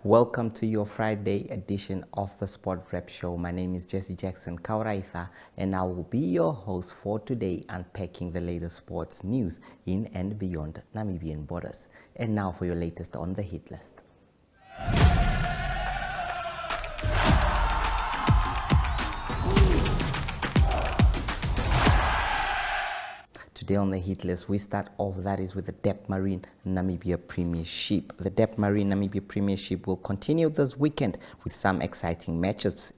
Welcome to your Friday edition of the Sport Rep Show. My name is Jesse Jackson Kauraitha, and I will be your host for today, unpacking the latest sports news in and beyond Namibian borders. And now for your latest on the hit list. Today on the hit list, we start off, that is, with the Debmarine Namibia Premiership. The Debmarine Namibia Premiership will continue this weekend with some exciting matchups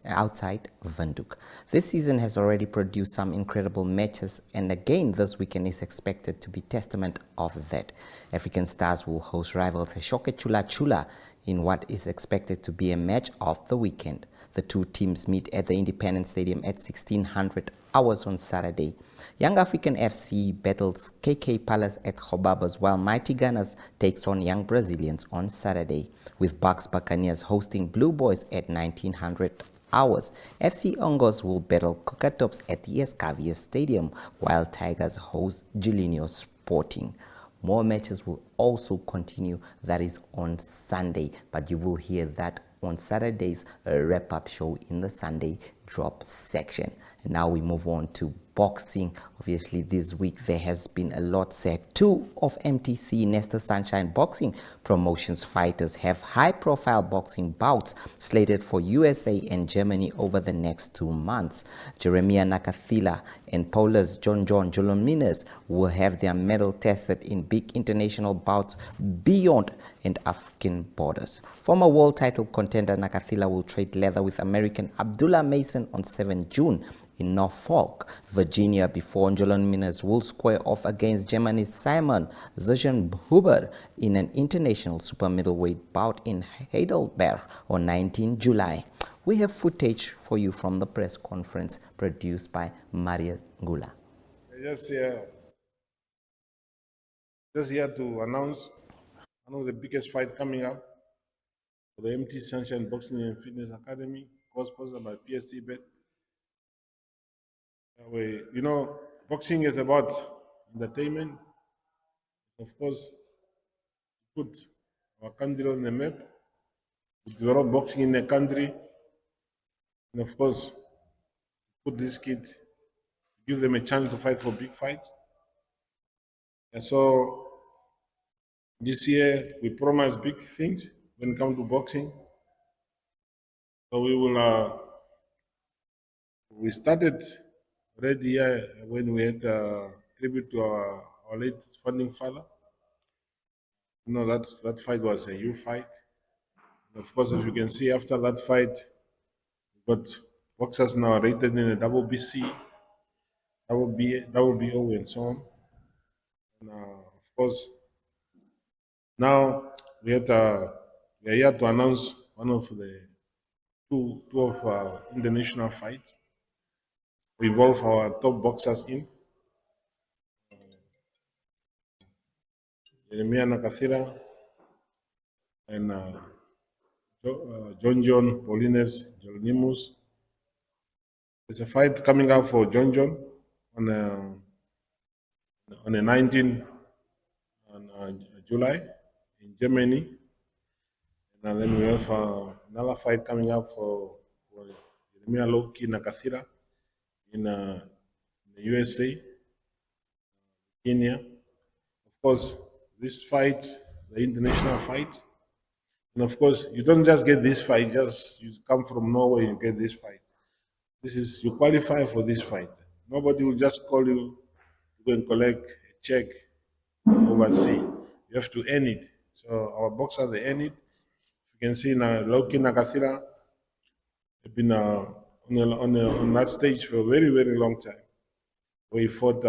outside Windhoek. This season has already produced some incredible matches, and again this weekend is expected to be testament of that. African Stars will host rivals Eshoke Chula Chula in what is expected to be a match of the weekend. The two teams meet at the Independence Stadium at 1600 hours on Saturday. Young African FC battles KK Palace at Khobabas, while Mighty Gunners takes on Young Brazilians on Saturday, with Bucks Buccaneers hosting Blue Boys at 1900 hours. FC Ongos will battle Cockatops at the Escavia Stadium, while Tigers host Gilinho Sporting. More matches will also continue, that is on Sunday, but you will hear that on Saturday's wrap-up show in the Sunday drop section. And now we move on to boxing. Obviously this week there has been a lot said. Two of MTC Nesta Sunshine Boxing Promotions fighters have high-profile boxing bouts slated for USA and Germany over the next 2 months. Jeremiah Nakathila and Paulus John Jolominas will have their medal tested in big international bouts beyond and African borders. Former world title contender Nakathila will trade leather with American Abdullah Mason on 7 June in Norfolk, Virginia, before Jolominas will square off against Germany's Simon Zeugenhuber in an international super middleweight bout in Heidelberg on 19 July. We have footage for you from the press conference produced by Maria Ngula. Just here to announce one of the biggest fight coming up for the MT Sunshine Boxing and Fitness Academy, co-sponsored by PST Bet. Boxing is about entertainment. Of course, put our country on the map, develop boxing in the country, and of course, put this kid, give them a chance to fight for big fights. And so this year we promise big things when it comes to boxing. So we started already here when we had a tribute to our late founding father. That fight was a huge fight. And of course, as you can see, after that fight, we got boxers now rated in a double BC, double BO, and so on. And of course, now we are here to announce one of the two of our international fights. We involve our top boxers in Jeremiah Nakathira and John Paulines Jolnimus. There's a fight coming up for John on the 19th on July in Germany. And then we have another fight coming up for Jeremiah Loki Nakathira in the USA, Kenya. Of course, this fight, the international fight, and of course, you don't just get this fight, you come from Norway, you get this fight. You qualify for this fight. Nobody will just call you to go and collect a check overseas. You have to earn it. So our boxers, they earn it. You can see now Loki Nakathira have been on that stage for a very, very long time. Where he fought,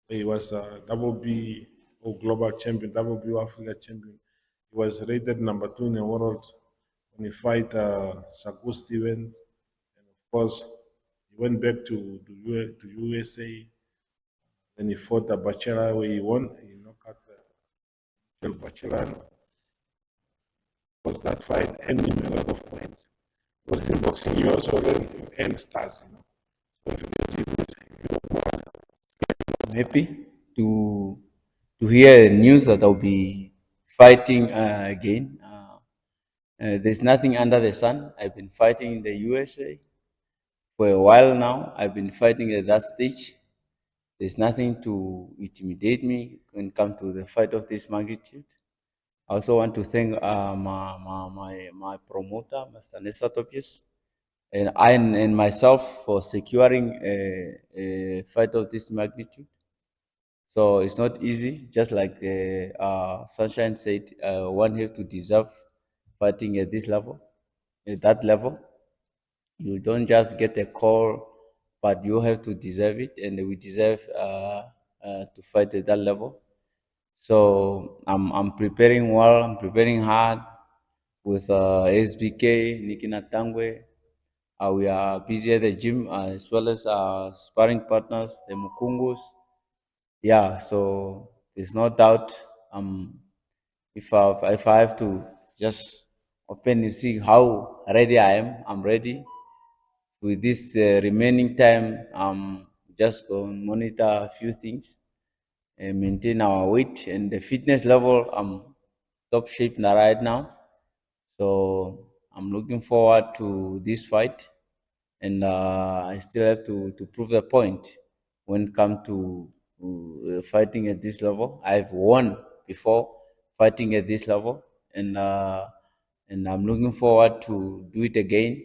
he was a double B or global champion, double B Africa champion. He was rated number 2 in the world when he fight Saku Stevens. And of course, he went back to USA. Then he fought a Bachelor where he won. He knocked out Bachelor. Was that fight earned him a lot of points. Because in boxing, you also earn stars. So if you can see this, I'm happy to hear news that I'll be fighting again. There's nothing under the sun. I've been fighting in the USA for a while now. I've been fighting at that stage. There's nothing to intimidate me when it comes to the fight of this magnitude. I also want to thank my promoter, Mr. Nessa Topius, and myself for securing a fight of this magnitude. So it's not easy, just like Sunshine said, one have to deserve fighting at this level, at that level. You don't just get a call, but you have to deserve it, and we deserve to fight at that level. So I'm preparing well. I'm preparing hard with SBK, Niki Natangwe. We are busy at the gym as well as sparring partners, the Mukungus. Yeah, so there's no doubt. If I have to just open, you see how ready I am. I'm ready. With this remaining time, just go and monitor a few things and maintain our weight and the fitness level. I'm top shape now right now, so I'm looking forward to this fight, and I still have to prove the point when it comes to fighting at this level. I've won before fighting at this level, and I'm looking forward to do it again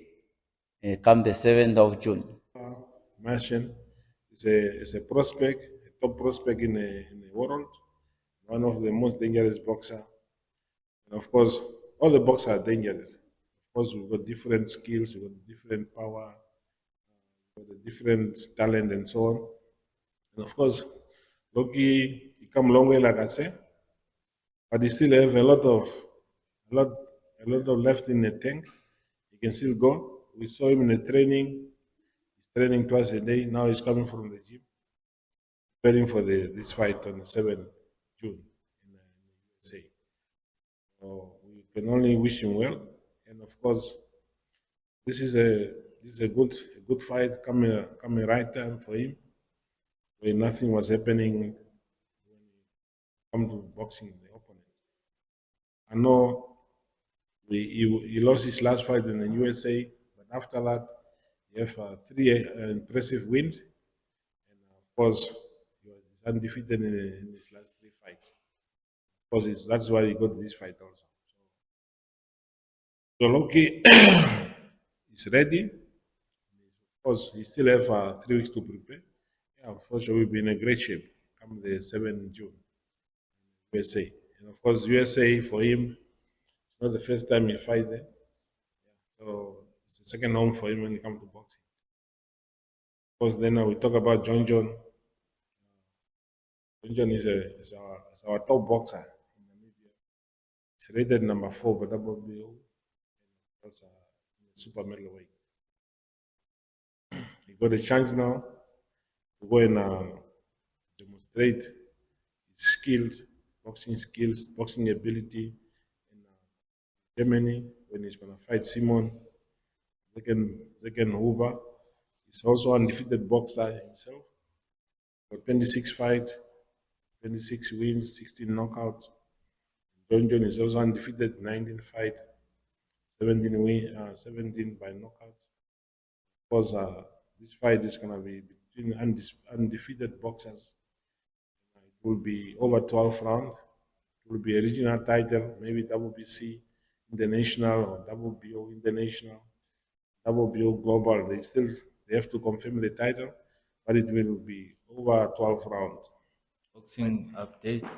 come the 7th of June. Martian is a prospect, a top prospect in the world, one of the most dangerous boxer. And of course, all the boxers are dangerous. Of course, we've got different skills, we've got different power, we've got a different talent, and so on. And of course, Loki, he come a long way, like I said, but he still have a lot, a lot of left in the tank. He can still go. We saw him in the training. He's training twice a day. Now he's coming from the gym, preparing for this fight on the 7th June in the USA. So we can only wish him well. And of course, this is a good fight coming right time for him, where nothing was happening come to boxing the opponent. I know he lost his last fight in the USA, but after that, he have three impressive wins. And of course, he was undefeated in his last three fights. Of course, that's why he got this fight also. So Loki is ready. Of course, he still have 3 weeks to prepare. Yeah, for sure, we'll be in a great shape come the 7th June, USA. And of course, USA for him, it's not the first time he fight there. So it's a second home for him when it comes to boxing. Of course, then we talk about John John. John John is our top boxer in Namibia. He's rated number 4 by WBO. That's super middleweight. He got a chance now to go and demonstrate his skills, boxing ability in Germany when he's going to fight Simon second Huber. He's also undefeated boxer himself. Got 26 fights, 26 wins, 16 knockouts. John John is also undefeated, 19 fights, 17 by knockout. Of course, this fight is going to be between undefeated boxers. It will be over 12 rounds. It will be a regional title, maybe WBC International or WBO International, WBO Global. They have to confirm the title, but it will be over 12 rounds. Boxing update.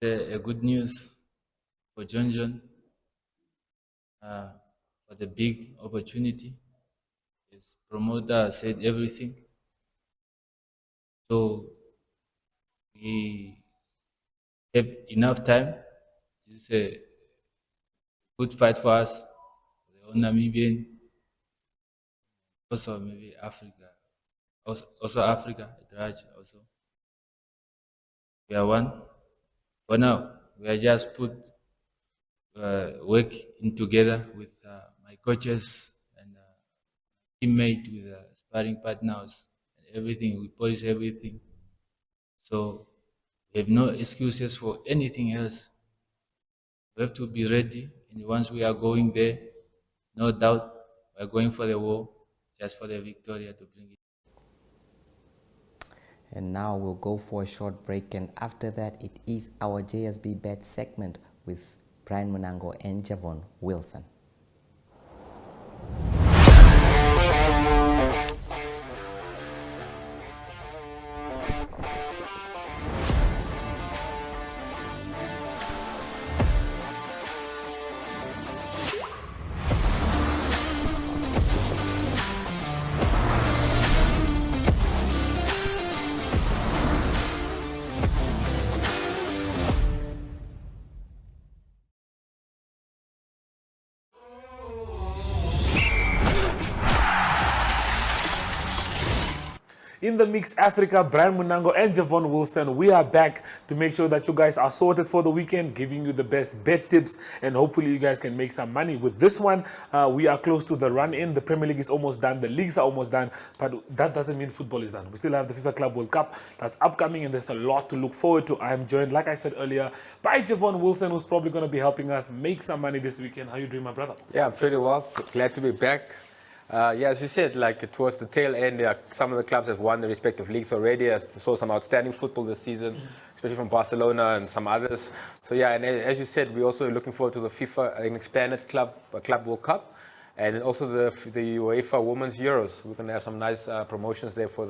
A good news for John John uh, for the big opportunity. His promoter said everything. So we have enough time. This is a good fight for us, for the whole Namibian, also maybe Africa, also Africa at large. Also, we are one. For now, we are just put work in together with my coaches and teammate with sparring partners and everything. We polish everything. So We have no excuses for anything else. We have to be ready, and once we are going there, no doubt we are going for the war, just for the Victoria to bring it. And now we'll go for a short break, and after that it is our JSB Bet segment with Brian Munango and Javon Wilson. In the Mix Africa, Brian Munango and Javon Wilson, we are back to make sure that you guys are sorted for the weekend, giving you the best bet tips, and hopefully you guys can make some money. With this one, we are close to the run-in. The Premier League is almost done. The leagues are almost done, but that doesn't mean football is done. We still have the FIFA Club World Cup that's upcoming, and there's a lot to look forward to. I am joined, like I said earlier, by Javon Wilson, who's probably going to be helping us make some money this weekend. How you doing, my brother? Yeah, pretty well. Glad to be back. Yeah, as you said, like towards the tail end, some of the clubs have won their respective leagues already. I saw some outstanding football this season, especially from Barcelona and some others. So yeah, and as you said, we're also looking forward to the FIFA an expanded club World Cup, and also the UEFA Women's Euros. We're going to have some nice promotions there for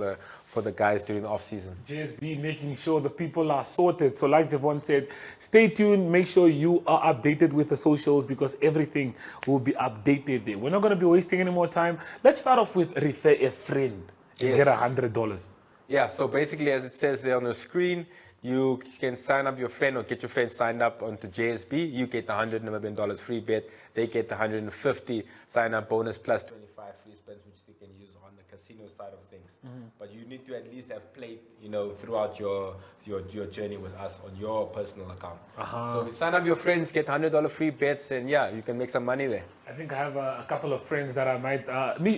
the guys during the off season. JSB making sure the people are sorted. So like Javon said, stay tuned. Make sure you are updated with the socials because everything will be updated there. We're not going to be wasting any more time. Let's start off with refer a friend and get $100. Yeah, so basically as it says there on the screen, you can sign up your friend or get your friend signed up onto JSB. You get the $100 Namibian free bet. They get the 150 sign up bonus plus 25 free spins, which they can use on the casino side of things. But you need to at least have played, throughout your journey with us on your personal account. So you sign up your friends, get $100 free bets, and yeah, you can make some money there. I think I have a couple of friends that I might...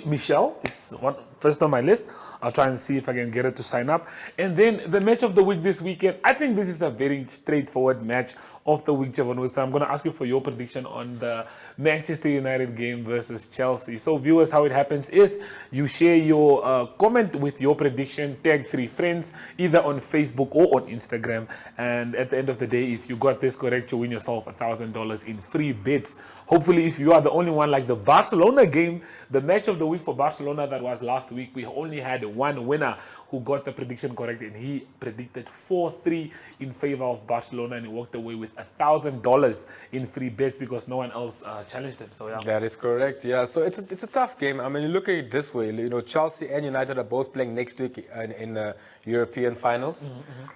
Michelle is first on my list. I'll try and see if I can get her to sign up. And then the match of the week this weekend, I think this is a very straightforward match of the week, Javon Wilson. I'm going to ask you for your prediction on the Manchester United game versus Chelsea. So viewers, how it happens is you share your comment with your prediction, tag 3 friends, either on Facebook or on Instagram. And at the end of the day, if you got this correct, you win yourself $1,000 in free bets. Hopefully, if you are the only one, like the Barcelona game, the match of the week for Barcelona that was last week, we only had one winner who got the prediction correct, and he predicted 4-3 in favor of Barcelona, and he walked away with $1,000 in free bets because no one else challenged him. So yeah, that is correct. Yeah, so it's a tough game. I mean, you look at it this way. Chelsea and United are both playing next week in the European finals.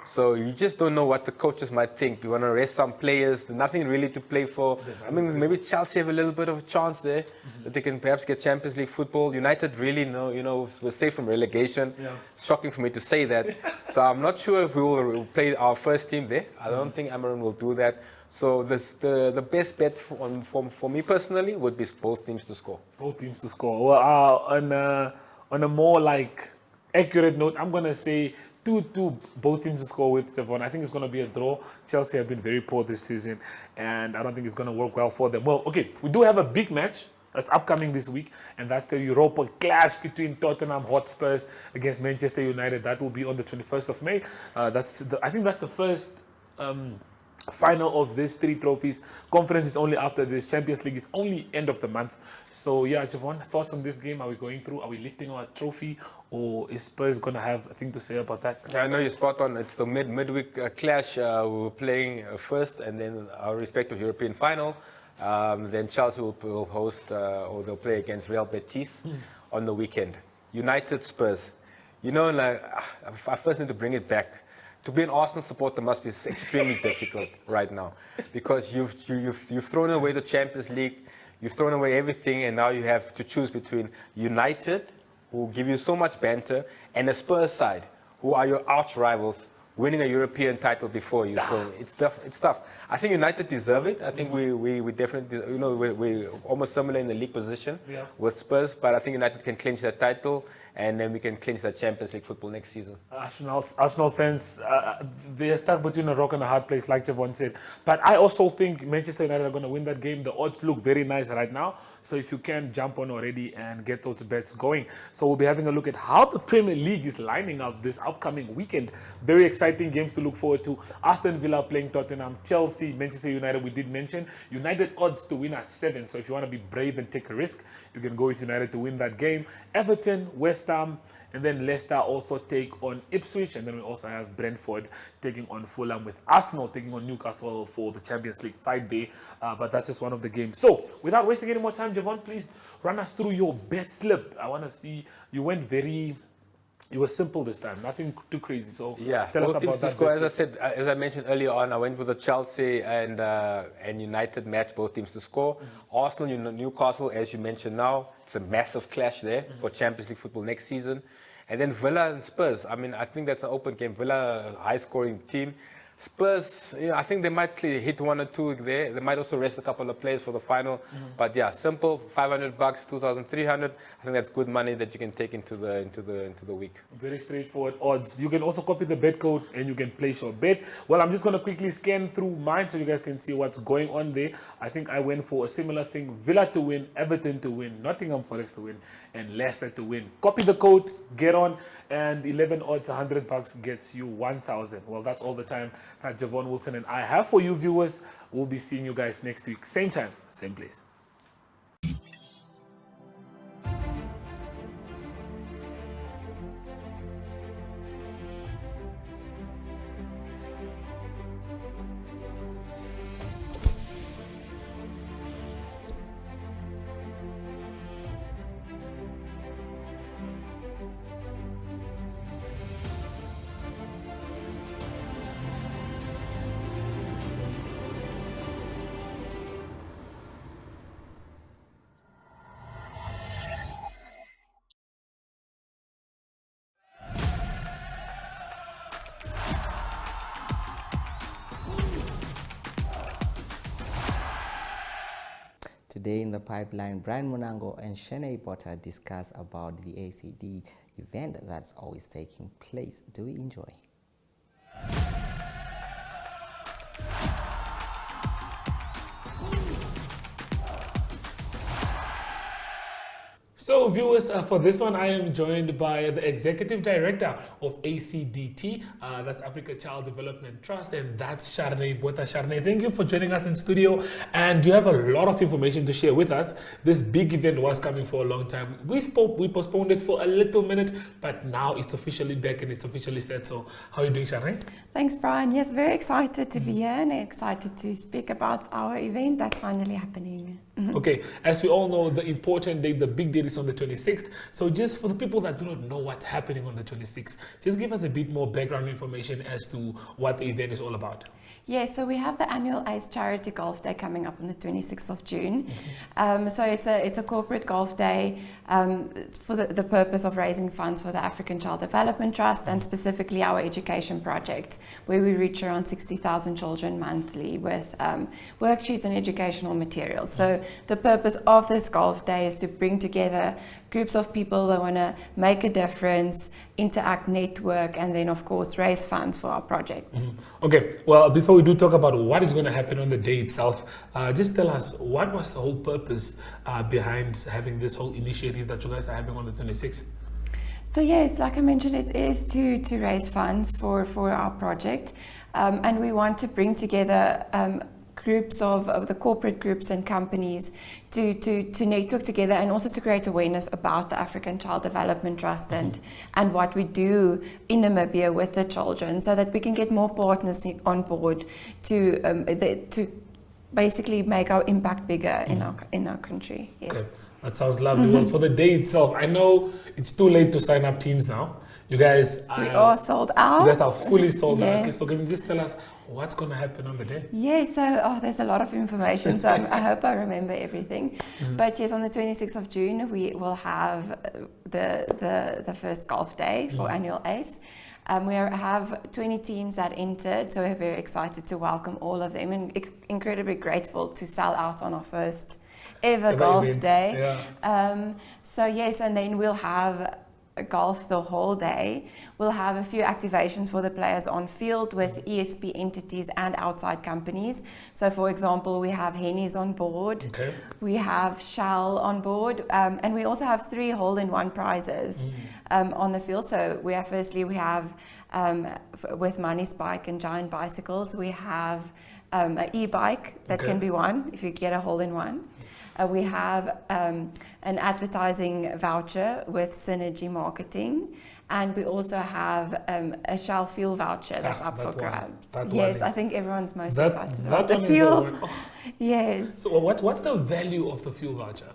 So you just don't know what the coaches might think. You want to rest some players. There's nothing really to play for. I mean, maybe Chelsea have a little bit of a chance there that they can perhaps get Champions League football. United really was safe from relegation. Yeah. It's shocking for me to say that. So I'm not sure if we will play our first team there. I don't think Amarin will do that. So the best bet for me personally would be both teams to score. Both teams to score. Well, on a more like accurate note, I'm gonna say 2-2, both teams to score with Javon. I think it's gonna be a draw. Chelsea have been very poor this season, and I don't think it's gonna work well for them. Well, okay, we do have a big match that's upcoming this week, and that's the Europa clash between Tottenham Hotspurs against Manchester United. That will be on the 21st of May. I think that's the first final of these 3 trophies. Conference is only after this. Champions League is only end of the month. So yeah, Javon, thoughts on this game? Are we going through? Are we lifting our trophy? Or is Spurs going to have a thing to say about that? Yeah, I know you're spot on. It's the midweek clash. We're playing first and then our respective European final. Then Chelsea will host or they'll play against Real Betis on the weekend. United Spurs. I first need to bring it back. To be an Arsenal supporter must be extremely difficult right now because you've thrown away the Champions League, you've thrown away everything, and now you have to choose between United, who give you so much banter, and the Spurs side, who are your arch rivals, winning a European title before you. So it's tough. I think United deserve it. I think we definitely, we're almost similar in the league position with Spurs, but I think United can clinch that title. and then we can clinch the Champions League football next season. Arsenal fans, they're stuck between a rock and a hard place, like Javon said. But I also think Manchester United are going to win that game. The odds look very nice right now. So if you can jump on already and get those bets going. So we'll be having a look at how the Premier League is lining up this upcoming weekend. Very exciting games to look forward to. Aston Villa playing Tottenham, Chelsea, Manchester United, we did mention. United odds to win at 7. So if you want to be brave and take a risk, you can go with United to win that game. Everton, West Ham, and then Leicester also take on Ipswich. And then we also have Brentford taking on Fulham, with Arsenal taking on Newcastle for the Champions League fight day. But that's just one of the games. So without wasting any more time, Javon, please run us through your bet slip. I want to see, you were simple this time, nothing too crazy. So yeah, tell us both about teams to that. score. As I said, as I mentioned earlier on, I went with the Chelsea and United match, both teams to score. Arsenal, Newcastle, as you mentioned now, it's a massive clash there for Champions League football next season. And then Villa and Spurs. I mean, I think that's an open game. Villa, a high-scoring team. Spurs, I think they might hit 1 or 2 there. They might also rest a couple of players for the final. But yeah, simple, $500, 2,300. I think that's good money that you can take into the week. Very straightforward odds. You can also copy the bet code and you can place your bet. Well, I'm just going to quickly scan through mine so you guys can see what's going on there. I think I went for a similar thing. Villa to win, Everton to win, Nottingham Forest to win, and Leicester to win. Copy the code, get on, and 11 odds, $100 gets you 1,000. Well, that's all the time that Javon Wilson and I have for you viewers. We'll be seeing you guys next week. Same time, same place. Today in the pipeline, Brian Munango and Shanae Botta discuss about the ACD event that's always taking place. Do we enjoy? So viewers, for this one, I am joined by the Executive Director of ACDT, that's Africa Child Development Trust, and that's Shanae Botta. Shanae, thank you for joining us in studio, and you have a lot of information to share with us. This big event was coming for a long time. We postponed it for a little minute, but now it's officially back and it's officially set. So how are you doing, Shanae? Thanks, Brian. Yes, very excited to be here and excited to speak about our event that's finally happening. Okay, as we all know, the important date, the big date is on the 26th. So just for the people that do not know what's happening on the 26th, just give us a bit more background information as to what the event is all about. Yeah, so we have the annual ACE Charity Golf Day coming up on the 26th of June. So it's a corporate golf day for the purpose of raising funds for the African Child Development Trust and specifically our education project, where we reach around 60,000 children monthly with worksheets and educational materials. So the purpose of this golf day is to bring together groups of people that want to make a difference, interact, network, and then of course raise funds for our project. Okay, well, before we do talk about what is going to happen on the day itself, just tell us what was the whole purpose behind having this whole initiative that you guys are having on the 26th? So yes, like I mentioned, it is to raise funds for our project, and we want to bring together groups of the corporate groups and companies to network together and also to create awareness about the African Child Development Trust and what we do in Namibia with the children, so that we can get more partners on board to basically make our impact bigger in our country. Yes. Okay. That sounds lovely. Well, for the day itself, I know it's too late to sign up teams now. You guys we are sold out. You guys are fully sold out. Yes. Okay, so can you just tell us what's going to happen on the day? Yeah, so there's a lot of information, so I hope I remember everything. But yes, on the 26th of June, we will have the first golf day for annual ACE. We have 20 teams that entered, so we're very excited to welcome all of them and incredibly grateful to sell out on our first ever golf event. day. Yeah. So yes, and then we'll have golf the whole day. We'll have a few activations for the players on field with ESP entities and outside companies. So for example, we have Henny's on board, Okay. we have Shell on board, and we also have 3 hole-in-one prizes on the field. So we have, firstly, we have with Money Spike and Giant Bicycles, we have an e-bike that can be won if you get a hole-in-one. We have an advertising voucher with Synergy Marketing, and we also have a Shell fuel voucher that's up for grabs. Yes, I think everyone's most excited about the fuel. Yes. So what's the value of the fuel voucher?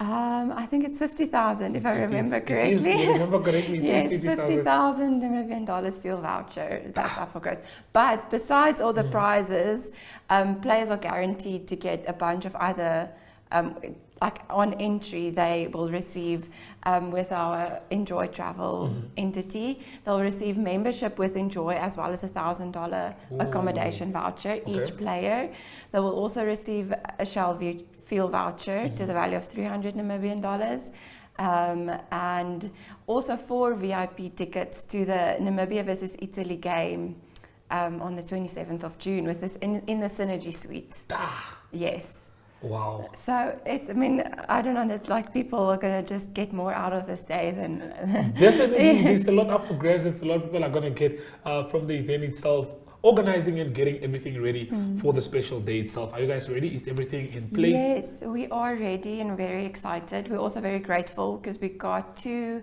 I think it's 50,000 if I remember correctly. If you remember correctly, yes, 50,000 Namibian dollars fuel voucher. That's up for grabs. But besides all the prizes, players are guaranteed to get a bunch of either, like on entry, they will receive with our Enjoy Travel entity, they'll receive membership with Enjoy as well as $1,000 accommodation voucher each player. They will also receive a Shell fuel voucher to the value of 300 Namibian dollars. And also 4 VIP tickets to the Namibia versus Italy game on the 27th of June with this in the Synergy Suite. Yes. Wow. So, I mean, I don't know, like people are going to just get more out of this day than... Definitely, there's a lot up for grabs. It's a lot of people are going to get from the event itself, organizing and getting everything ready for the special day itself. Are you guys ready? Is everything in place? Yes, we are ready and very excited. We're also very grateful because we got 2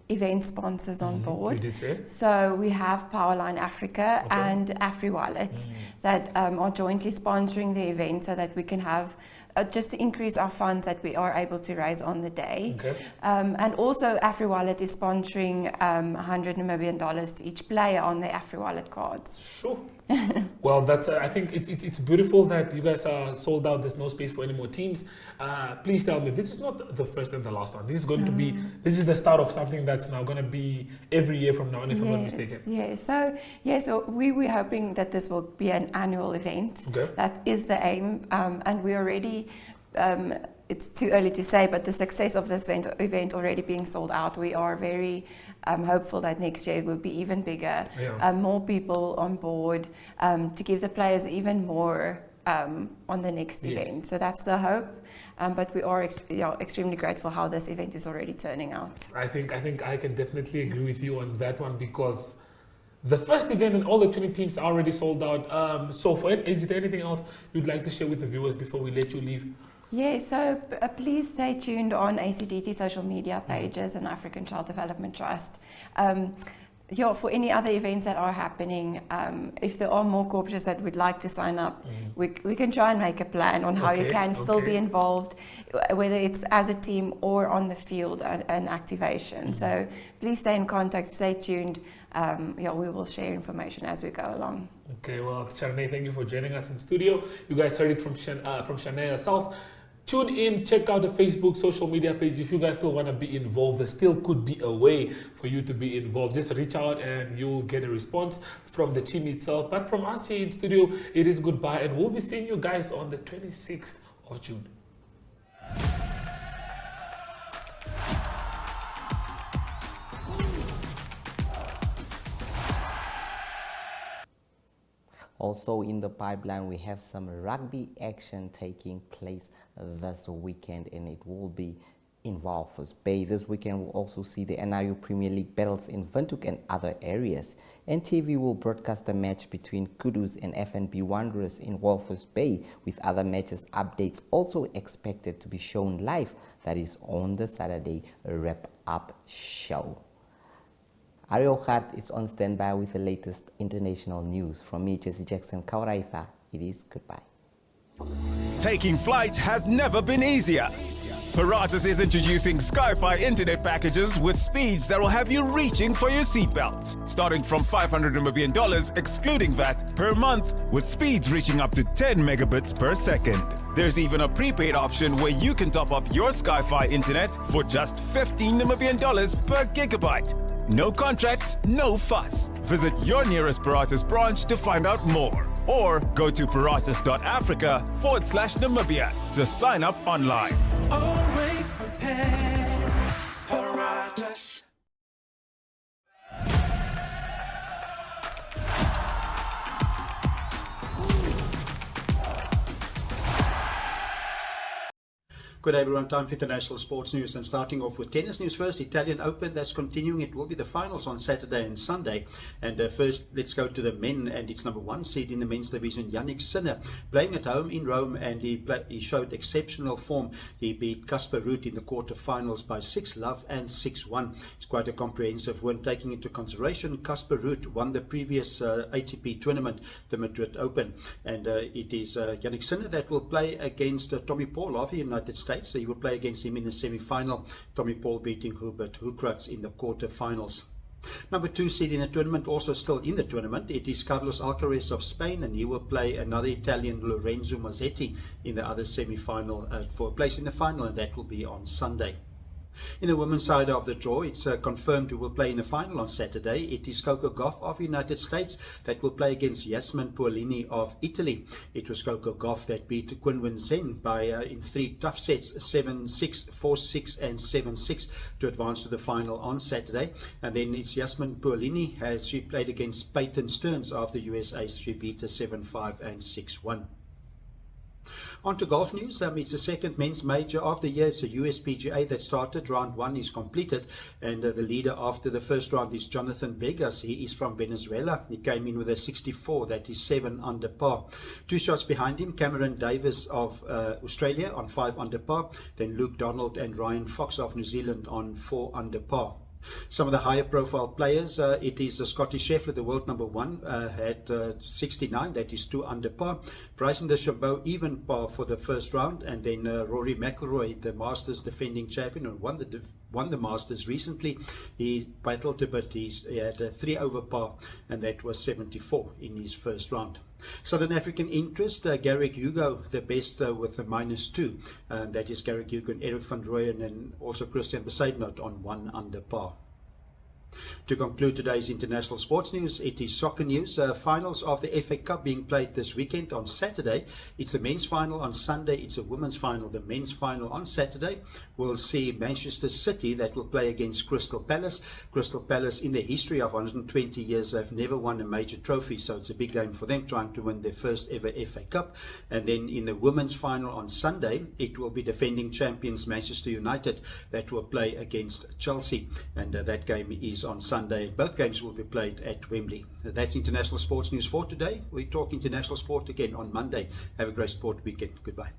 event sponsors on board. You did say? So we have Powerline Africa and AfriWallet that are jointly sponsoring the event so that we can have just to increase our funds that we are able to raise on the day. Okay. And also AfriWallet is sponsoring 100 Namibian dollars to each player on their AfriWallet cards. Sure. Well, that's I think it's beautiful that you guys are sold out. There's no space for any more teams. Please tell me, this is not the first and the last one. This is going to be, this is the start of something that's now going to be every year from now on, if I'm not mistaken. So we're hoping that this will be an annual event. Okay. That is the aim, and we already. It's too early to say, but the success of this event already being sold out, we are very hopeful that next year it will be even bigger, more people on board, to give the players even more on the next event. So that's the hope, but we are extremely grateful how this event is already turning out. I think I can definitely agree with you on that one, because the first event and all the 20 teams are already sold out. So is there anything else you'd like to share with the viewers before we let you leave? Yeah, so please stay tuned on ACDT social media pages and African Child Development Trust. For any other events that are happening, if there are more corporates that would like to sign up, we can try and make a plan on how you can still be involved, whether it's as a team or on the field and activation. So please stay in contact, stay tuned. We will share information as we go along. Okay, well, Shanae, thank you for joining us in studio. You guys heard it from Shanae herself. Tune in, check out the Facebook social media page. If you guys still want to be involved, there still could be a way for you to be involved. Just reach out and you'll get a response from the team itself. But from us here in studio, it is goodbye, and we'll be seeing you guys on the 26th of June. Also in the pipeline, we have some rugby action taking place this weekend, and it will be in Walvis Bay. This weekend we'll also see the NIU Premier League battles in Windhoek and other areas. NTV will broadcast a match between Kudus and FNB Wanderers in Walvis Bay, with other matches updates also expected to be shown live. That is on the Saturday wrap-up show. Ariel Hart is on standby with the latest international news. From me, Jesse Jackson Kauraitha, it is goodbye. Taking flight has never been easier. Paratus is introducing Sky-Fi internet packages with speeds that will have you reaching for your seatbelts. Starting from $500 Namibian excluding VAT per month, with speeds reaching up to 10 megabits per second. There's even a prepaid option where you can top up your Sky-Fi internet for just $15 Namibian per gigabyte. No contracts, no fuss. Visit your nearest Paratus branch to find out more. Or go to paratus.africa/Namibia to sign up online. Always prepared. Horizon. Good day everyone, time for international sports news, and starting off with tennis news first. Italian Open, that's continuing. It will be the finals on Saturday and Sunday. And first, let's go to the men, and it's number 1 seed in the men's division, Yannick Sinner, playing at home in Rome, and he showed exceptional form. He beat Casper Ruud in the quarterfinals by 6-love and 6-1. It's quite a comprehensive win, taking into consideration Casper Ruud won the previous ATP tournament, the Madrid Open. And it is Yannick Sinner that will play against Tommy Paul of the United States. So he will play against him in the semi-final. Tommy Paul beating Hubert Hurkacz in the quarterfinals. Number 2 seed in the tournament, also still in the tournament, it is Carlos Alcaraz of Spain, and he will play another Italian, Lorenzo Mazzetti, in the other semi-final for a place in the final, and that will be on Sunday. In the women's side of the draw, it's confirmed who will play in the final on Saturday. It is Coco Gauff of the United States that will play against Yasmin Paolini of Italy. It was Coco Gauff that beat Qinwen Zheng by in 3 tough sets, 7-6, 4-6 and 7-6 to advance to the final on Saturday. And then it's Yasmin Paolini, as she played against Peyton Stearns of the USA. She beat her 7-5 and 6-1. On to golf news. It's the second men's major of the year. It's a USPGA that started. Round 1 is completed, and the leader after the first round is Jonathan Vegas. He is from Venezuela. He came in with a 64, that is 7 under par. 2 shots behind him, Cameron Davis of Australia on 5 under par. Then Luke Donald and Ryan Fox of New Zealand on 4 under par. Some of the higher profile players, it is Scotty Scheffler, the world number 1, at 69, that is 2 under par. Bryson DeChambeau, even par for the first round. And then Rory McIlroy, the Masters defending champion, who won the Masters recently. He battled a bit. He had a 3 over par, and that was 74 in his first round. Southern African interest, Garrick Hugo, the best with a -2. That is Garrick Hugo and Eric van Rooyen, and also Christian Besaidnot on 1 under par. To conclude today's international sports news, it is soccer news. Finals of the FA Cup being played this weekend on Saturday. It's a men's final on Sunday. It's a women's final. The men's final on Saturday will see Manchester City that will play against Crystal Palace. Crystal Palace, in their history of 120 years, have never won a major trophy, so it's a big game for them, trying to win their first ever FA Cup. And then in the women's final on Sunday, it will be defending champions Manchester United that will play against Chelsea, and that game is on Sunday. Both games will be played at Wembley. That's international sports news for today. We talk international sport again on Monday. Have a great sport weekend. Goodbye.